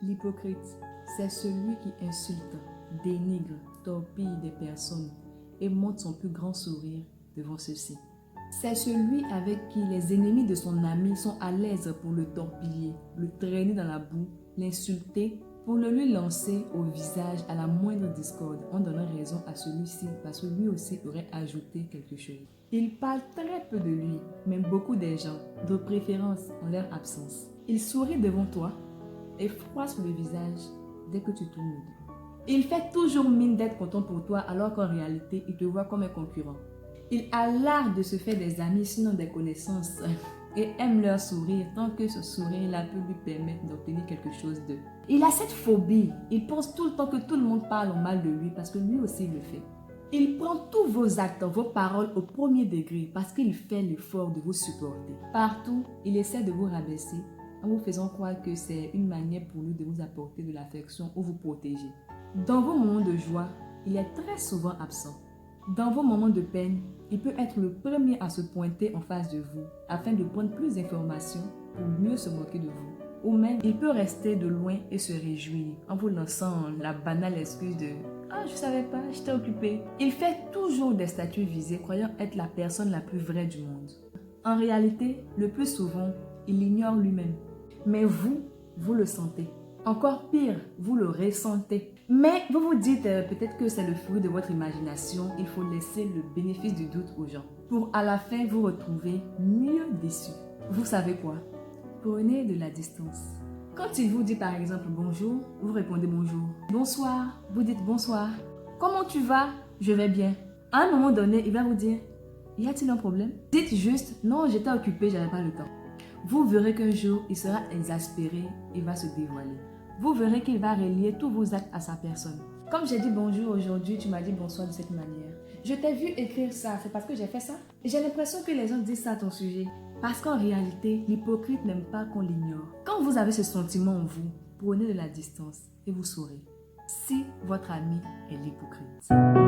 L'hypocrite, c'est celui qui insulte, dénigre, torpille des personnes et montre son plus grand sourire devant ceux-ci. C'est celui avec qui les ennemis de son ami sont à l'aise pour le torpiller, le traîner dans la boue, l'insulter, pour le lui lancer au visage à la moindre discorde en donnant raison à celui-ci parce que lui aussi aurait ajouté quelque chose. Il parle très peu de lui, même beaucoup des gens, de préférence en leur absence. Il sourit devant toi et froisse le visage dès que tu tournes le dos. Il fait toujours mine d'être content pour toi alors qu'en réalité, il te voit comme un concurrent. Il a l'art de se faire des amis, sinon des connaissances, et aime leur sourire tant que ce sourire-là peut lui permettre d'obtenir quelque chose d'eux. Il a cette phobie. Il pense tout le temps que tout le monde parle en mal de lui parce que lui aussi le fait. Il prend tous vos actes, vos paroles au premier degré parce qu'il fait l'effort de vous supporter. Partout, il essaie de vous rabaisser en vous faisant croire que c'est une manière pour lui de vous apporter de l'affection ou vous protéger. Dans vos moments de joie, il est très souvent absent. Dans vos moments de peine, il peut être le premier à se pointer en face de vous afin de prendre plus d'informations pour mieux se moquer de vous. Ou même, il peut rester de loin et se réjouir en vous lançant la banale excuse de « Ah, je savais pas, j'étais occupé ». Il fait toujours des statuts visés croyant être la personne la plus vraie du monde. En réalité, le plus souvent, il l'ignore lui-même. Mais vous le sentez. Encore pire, vous le ressentez. Mais vous vous dites peut-être que c'est le fruit de votre imagination. Il faut laisser le bénéfice du doute aux gens pour à la fin vous retrouver mieux déçu. Vous savez quoi? Prenez de la distance. Quand il vous dit par exemple bonjour, vous répondez bonjour. Bonsoir, vous dites bonsoir. Comment tu vas? Je vais bien. À un moment donné, il va vous dire, y a-t-il un problème? Dites juste, non, j'étais occupé, j'avais pas le temps. Vous verrez qu'un jour, il sera exaspéré et va se dévoiler. Vous verrez qu'il va relier tous vos actes à sa personne. Comme j'ai dit bonjour aujourd'hui, tu m'as dit bonsoir de cette manière. Je t'ai vu écrire ça, c'est parce que j'ai fait ça? J'ai l'impression que les gens disent ça à ton sujet. Parce qu'en réalité, l'hypocrite n'aime pas qu'on l'ignore. Quand vous avez ce sentiment en vous, prenez de la distance et vous saurez si votre ami est l'hypocrite.